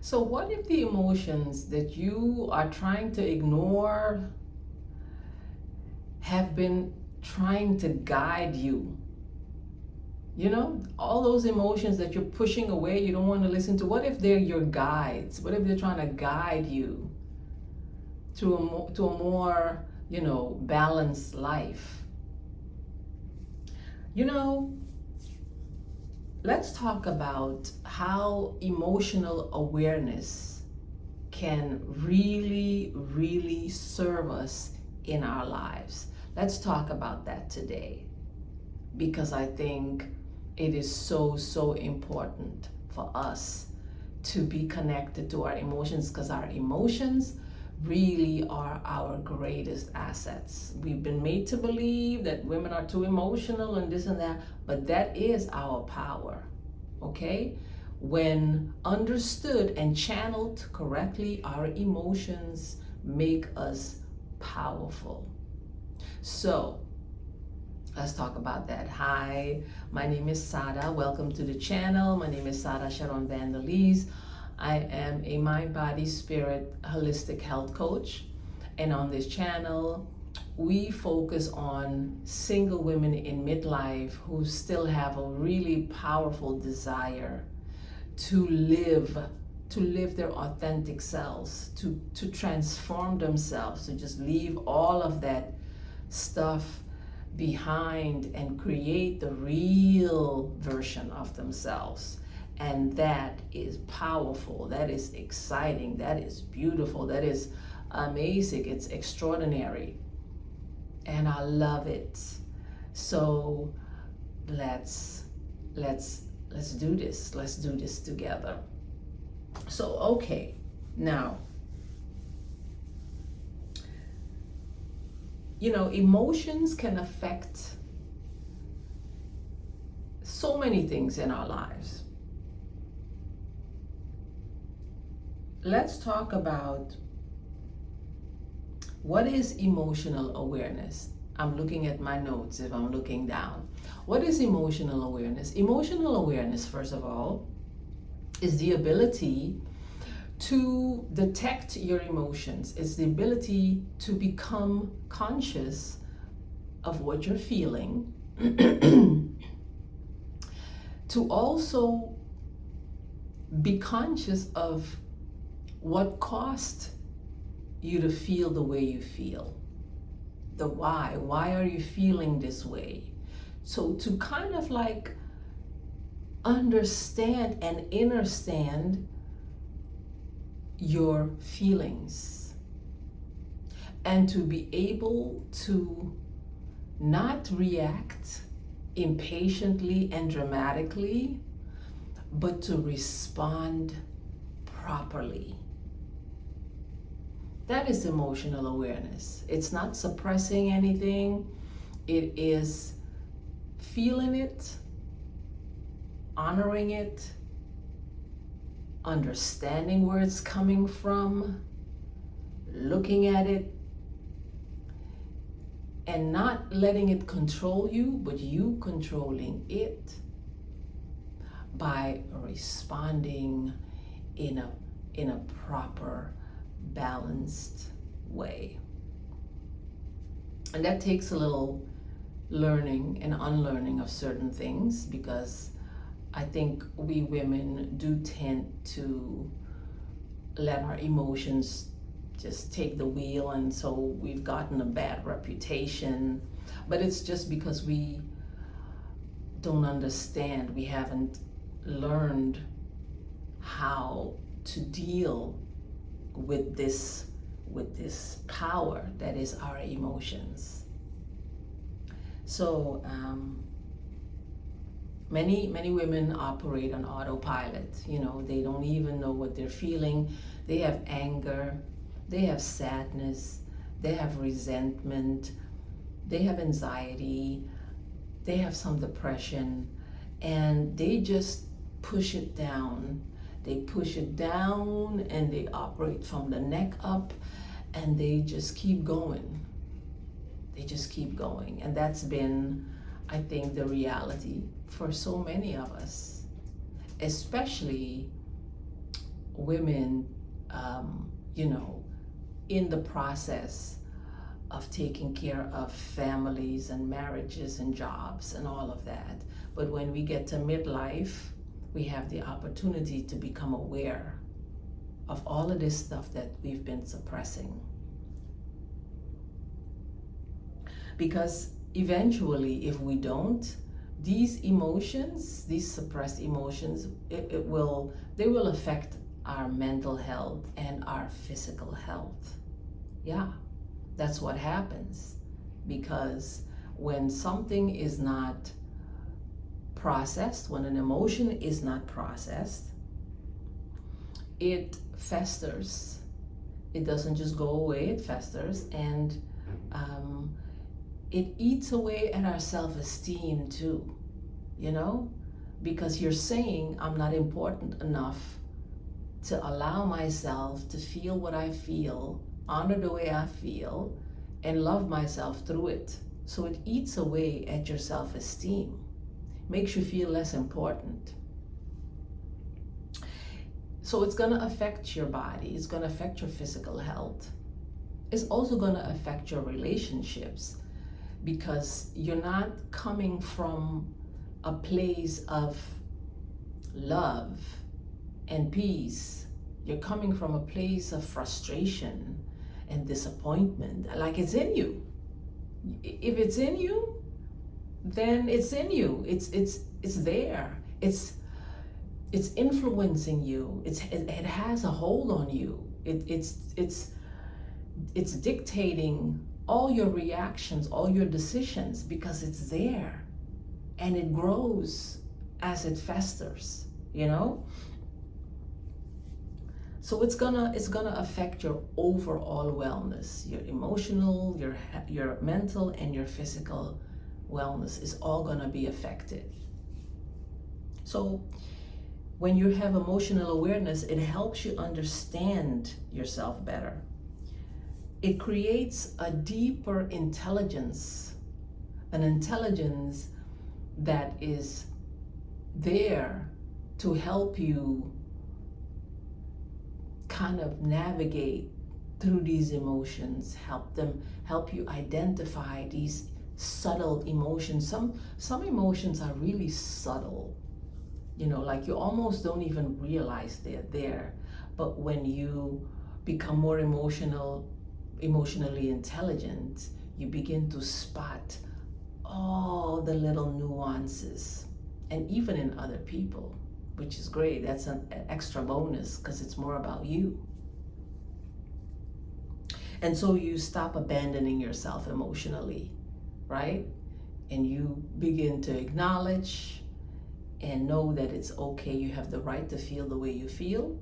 So, what if the emotions that you are trying to ignore have been trying to guide you? You know, all those emotions that you're pushing away, you don't want to listen to. What if they're your guides? What if they're trying to guide you to a more, balanced life? You know, let's talk about how emotional awareness can really, really serve us in our lives. Let's talk about that today because I think it is so, so important for us to be connected to our emotions because our emotions really are our greatest assets. We've been made to believe that women are too emotional and this and that, but that is our power, okay? When understood and channeled correctly, our emotions make us powerful. So, let's talk about that. Hi, my name is Sada. Welcome to the channel. My name is Sada Sharon Vandalise. I am a mind, body, spirit, holistic health coach. And on this channel, we focus on single women in midlife who still have a really powerful desire to live their authentic selves, to transform themselves, to just leave all of that stuff behind and create the real version of themselves. And that is powerful, that is exciting, that is beautiful, that is amazing, it's extraordinary, and I love it. So let's do this. Let's do this together. So okay, now emotions can affect so many things in our lives. Let's talk about what is emotional awareness. I'm looking at my notes if I'm looking down. What is emotional awareness? Emotional awareness, first of all, is the ability to detect your emotions. It's the ability to become conscious of what you're feeling, to also be conscious of what caused you to feel the way you feel. The why. Why are you feeling this way? So to kind of like understand and understand your feelings and to be able to not react impatiently and dramatically, but to respond properly. That is emotional awareness. It's not suppressing anything. It is feeling it, honoring it, understanding where it's coming from, looking at it, and not letting it control you, but you controlling it by responding in a proper, balanced way. And that takes a little learning and unlearning of certain things, because I think we women do tend to let our emotions just take the wheel, and so we've gotten a bad reputation. But it's just because we don't understand, we haven't learned how to deal with this power that is our emotions. So many women operate on autopilot. They don't even know what they're feeling. They have anger, they have sadness, they have resentment, they have anxiety, they have some depression, and they just push it down. They push it down and they operate from the neck up, and they just keep going. They just keep going. And that's been, I think, the reality for so many of us, especially women, you know, in the process of taking care of families and marriages and jobs and all of that. But when we get to midlife, we have the opportunity to become aware of all of this stuff that we've been suppressing. Because eventually, if we don't, these emotions, these suppressed emotions, they will affect our mental health and our physical health. Yeah, that's what happens. Because when something is not processed, when an emotion is not processed, it festers. It doesn't just go away, it festers, and it eats away at our self-esteem too, you know? Because you're saying, I'm not important enough to allow myself to feel what I feel, honor the way I feel, and love myself through it. So it eats away at your self-esteem, makes you feel less important. So it's gonna affect your body, it's gonna affect your physical health. It's also gonna affect your relationships, because you're not coming from a place of love and peace. You're coming from a place of frustration and disappointment, like it's in you. If it's in you, then it's in you. It's there. It's influencing you. It has a hold on you. It's dictating all your reactions, all your decisions, because it's there, and it grows as it festers, you know? So it's gonna affect your overall wellness, your emotional, your mental, and your physical wellness is all gonna be affected. So when you have emotional awareness, it helps you understand yourself better. It creates a deeper intelligence, an intelligence that is there to help you kind of navigate through these emotions, help you identify these subtle emotions. Some emotions are really subtle, you know, like you almost don't even realize they're there. But when you become more emotionally intelligent, you begin to spot all the little nuances, and even in other people, which is great. That's an extra bonus, because it's more about you. And so you stop abandoning yourself emotionally, right? And you begin to acknowledge and know that it's okay. You have the right to feel the way you feel,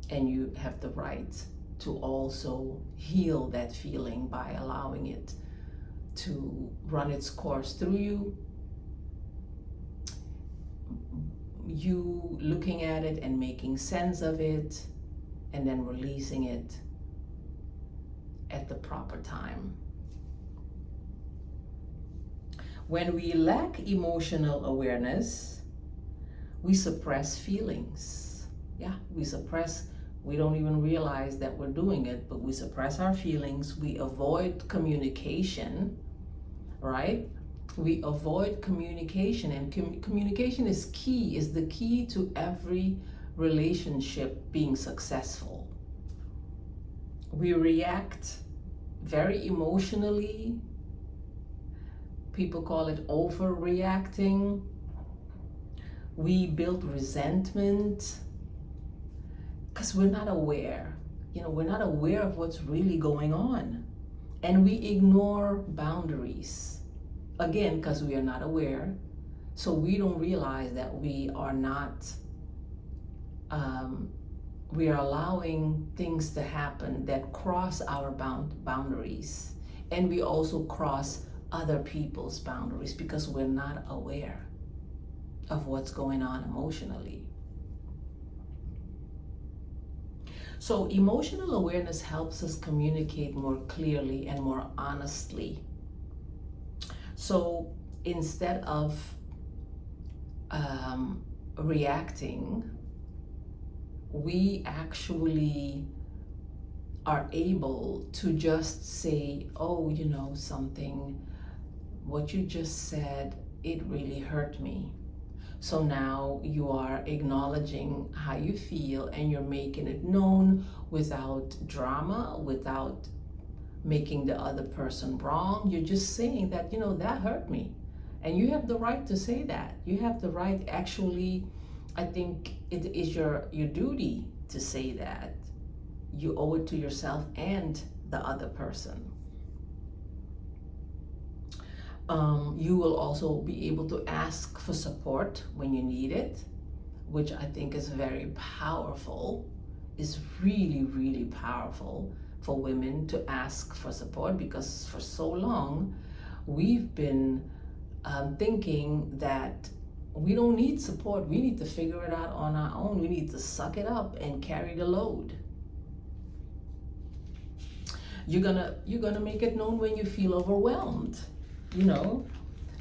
and you have the right to also heal that feeling by allowing it to run its course through you. You looking at it and making sense of it, and then releasing it at the proper time. When we lack emotional awareness, we suppress feelings. Yeah, we don't even realize that we're doing it, but we suppress our feelings. We avoid communication, right? We avoid communication, and communication is key, is the key to every relationship being successful. We react very emotionally. People call it overreacting. We build resentment because we're not aware. You know, we're not aware of what's really going on. And we ignore boundaries. Again, because we are not aware. So we don't realize that we are not, we are allowing things to happen that cross our boundaries. And we also cross other people's boundaries because we're not aware of what's going on emotionally. So emotional awareness helps us communicate more clearly and more honestly. So instead of reacting, we actually are able to just say, oh, you know something, what you just said, it really hurt me. So now you are acknowledging how you feel and you're making it known without drama, without making the other person wrong. You're just saying that, you know, that hurt me. And you have the right to say that. You have the right, actually, I think it is your duty to say that. You owe it to yourself and the other person. You will also be able to ask for support when you need it, which I think is very powerful. Is really, really powerful for women to ask for support, because for so long we've been thinking that we don't need support. We need to figure it out on our own. We need to suck it up and carry the load. You're gonna make it known when you feel overwhelmed. You know,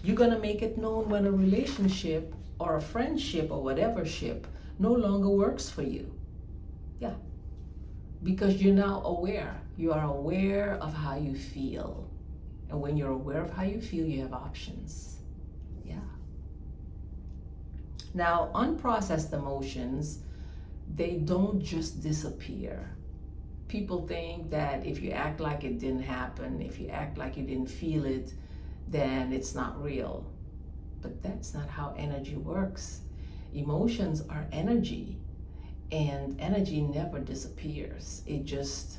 you're gonna make it known when a relationship or a friendship or whatever ship no longer works for you. Yeah, because you're now aware. You are aware of how you feel. And when you're aware of how you feel, you have options. Yeah. Now, unprocessed emotions, they don't just disappear. People think that if you act like it didn't happen, if you act like you didn't feel it, then it's not real. But that's not how energy works. Emotions are energy, and energy never disappears. It just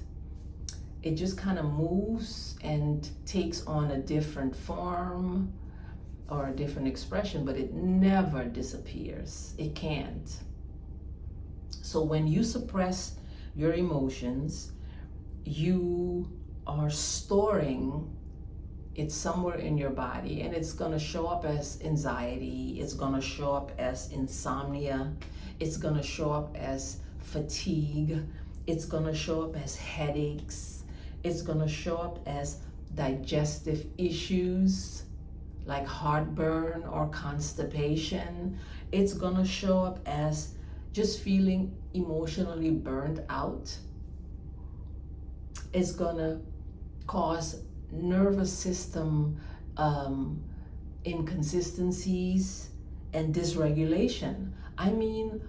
kind of moves and takes on a different form or a different expression, but it never disappears. It can't. So when you suppress your emotions, you are storing it somewhere in your body, and it's going to show up as anxiety, it's going to show up as insomnia, it's going to show up as fatigue, it's going to show up as headaches, it's going to show up as digestive issues like heartburn or constipation. It's going to show up as just feeling emotionally burned out. It's going to cause nervous system inconsistencies and dysregulation. I mean,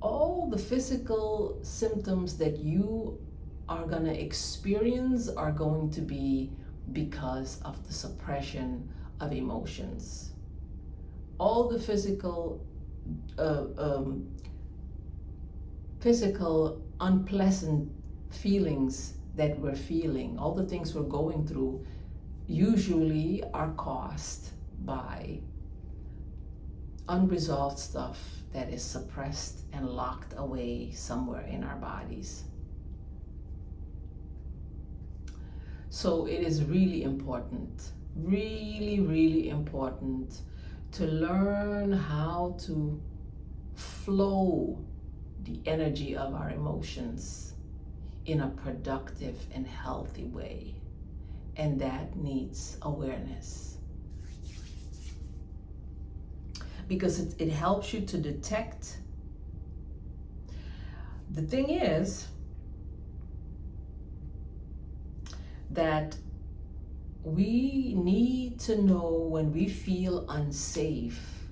all the physical symptoms that you are going to experience are going to be because of the suppression of emotions. All the physical unpleasant feelings that we're feeling, all the things we're going through, usually are caused by unresolved stuff that is suppressed and locked away somewhere in our bodies. So it is really important, really, really important to learn how to flow the energy of our emotions in a productive and healthy way. And that needs awareness. Because it helps you to detect. The thing is that we need to know when we feel unsafe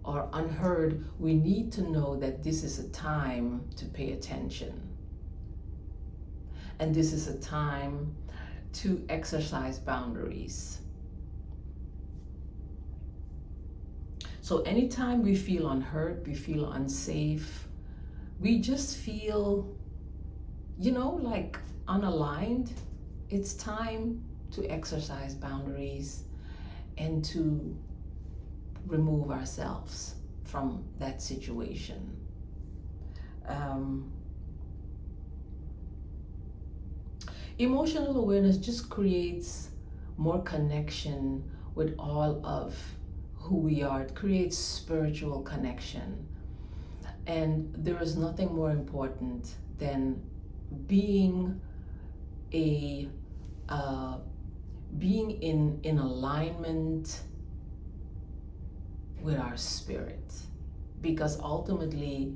or unheard. We need to know that this is a time to pay attention. And this is a time to exercise boundaries. So anytime we feel unheard, we feel unsafe, we just feel, like unaligned, it's time to exercise boundaries and to remove ourselves from that situation. Emotional awareness just creates more connection with all of who we are. It creates spiritual connection. And there is nothing more important than being in alignment with our spirit. because ultimately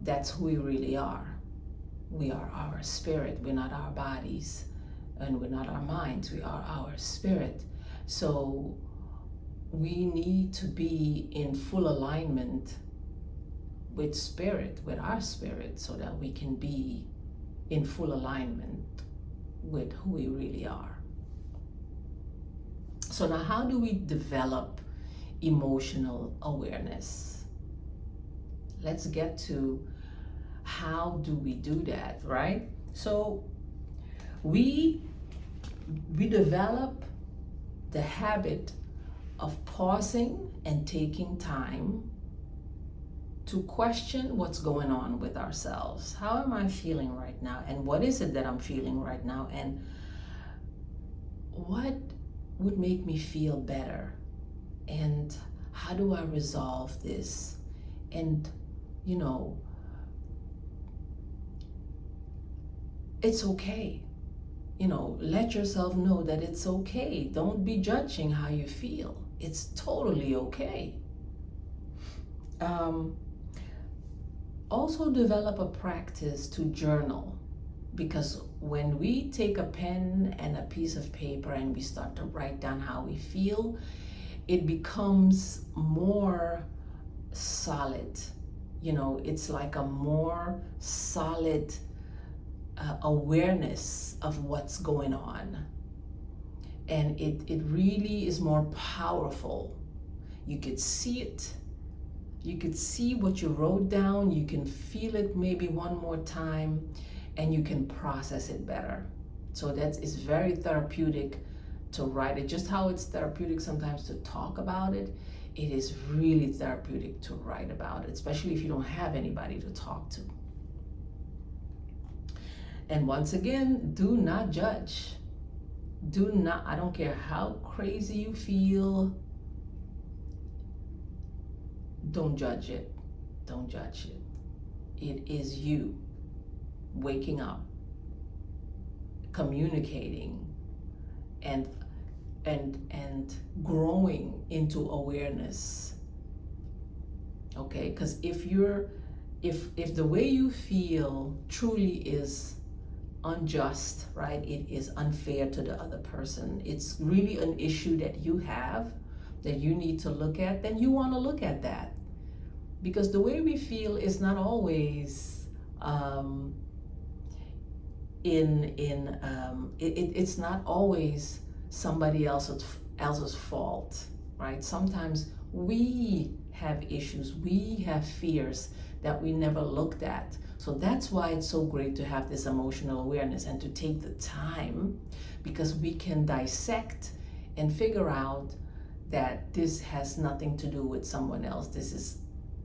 that's who we really are. We are our spirit. We're not our bodies, and we're not our minds. We are our spirit. So we need to be in full alignment with spirit, with our spirit, so that we can be in full alignment with who we really are. So now, how do we develop emotional awareness? Let's get to how do we do that, right? So we develop the habit of pausing and taking time to question what's going on with ourselves. How am I feeling right now? And what is it that I'm feeling right now? And what would make me feel better? And how do I resolve this? And, you know, it's okay. You know, let yourself know that it's okay. Don't be judging how you feel. It's totally okay. Also develop a practice to journal, because when we take a pen and a piece of paper and we start to write down how we feel, it becomes more solid. You know, it's like a more solid awareness of what's going on. And it really is more powerful. You could see it. You could see what you wrote down. You can feel it maybe one more time, and you can process it better. So that is very therapeutic to write it. Just how it's therapeutic sometimes to talk about it, it is really therapeutic to write about it, especially if you don't have anybody to talk to. And once again, do not judge. Do not, I don't care how crazy you feel, don't judge it. Don't judge it. It is you waking up, communicating, and growing into awareness. Okay, because if the way you feel truly is unjust, right? It is unfair to the other person. It's really an issue that you have that you need to look at, then you want to look at that. Because the way we feel is not always it's not always somebody else's fault, right? Sometimes we have issues, we have fears that we never looked at. So that's why it's so great to have this emotional awareness and to take the time, because we can dissect and figure out that this has nothing to do with someone else. This is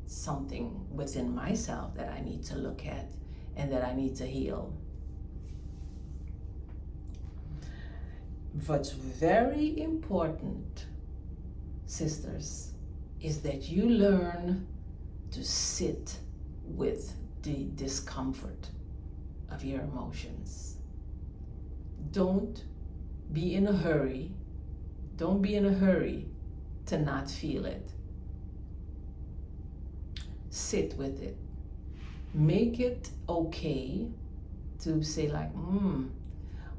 something within myself that I need to look at and that I need to heal. What's very important, sisters, is that you learn to sit with the discomfort of your emotions. Don't be in a hurry. Don't be in a hurry to not feel it. Sit with it. Make it okay to say like,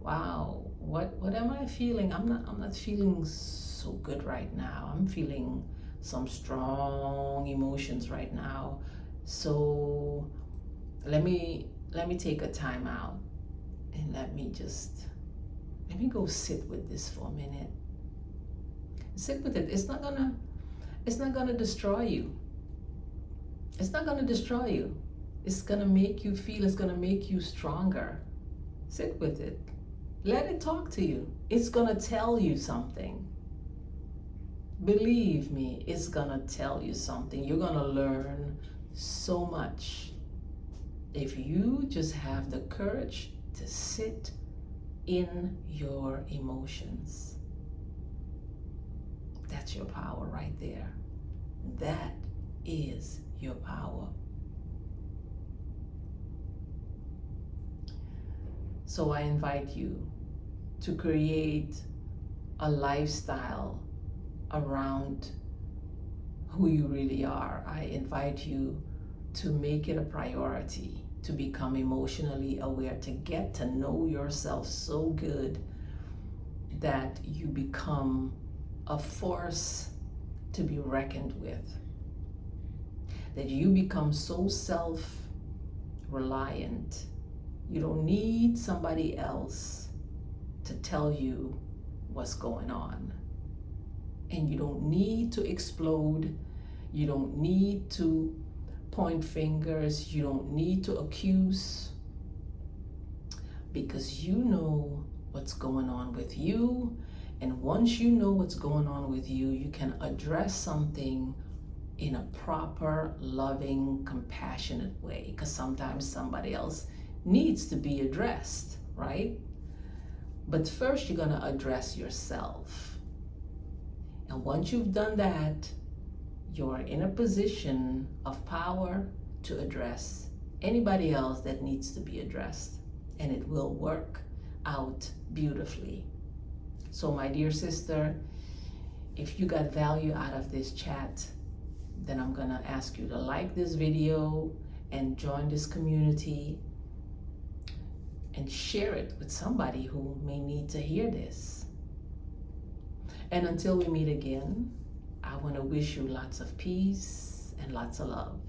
wow, what am I feeling? I'm not feeling so good right now. I'm feeling some strong emotions right now. So let me take a time out and let me go sit with this for a minute. Sit with it. It's not gonna destroy you. It's not gonna destroy you. It's gonna make you feel, it's gonna make you stronger. Sit with it. Let it talk to you. It's gonna tell you something. Believe me, it's gonna tell you something. You're gonna learn so much if you just have the courage to sit in your emotions. That's your power right there. That is your power. So I invite you to create a lifestyle around who you really are. I invite you to make it a priority to become emotionally aware, to get to know yourself so good that you become a force to be reckoned with, that you become so self-reliant. You don't need somebody else to tell you what's going on. And you don't need to explode. You don't need to point fingers. You don't need to accuse, because you know what's going on with you. And once you know what's going on with you, you can address something in a proper, loving, compassionate way, because sometimes somebody else needs to be addressed, right? But first, you're going to address yourself. And once you've done that, you're in a position of power to address anybody else that needs to be addressed. And it will work out beautifully. So my dear sister, if you got value out of this chat, then I'm gonna ask you to like this video and join this community and share it with somebody who may need to hear this. And until we meet again, I want to wish you lots of peace and lots of love.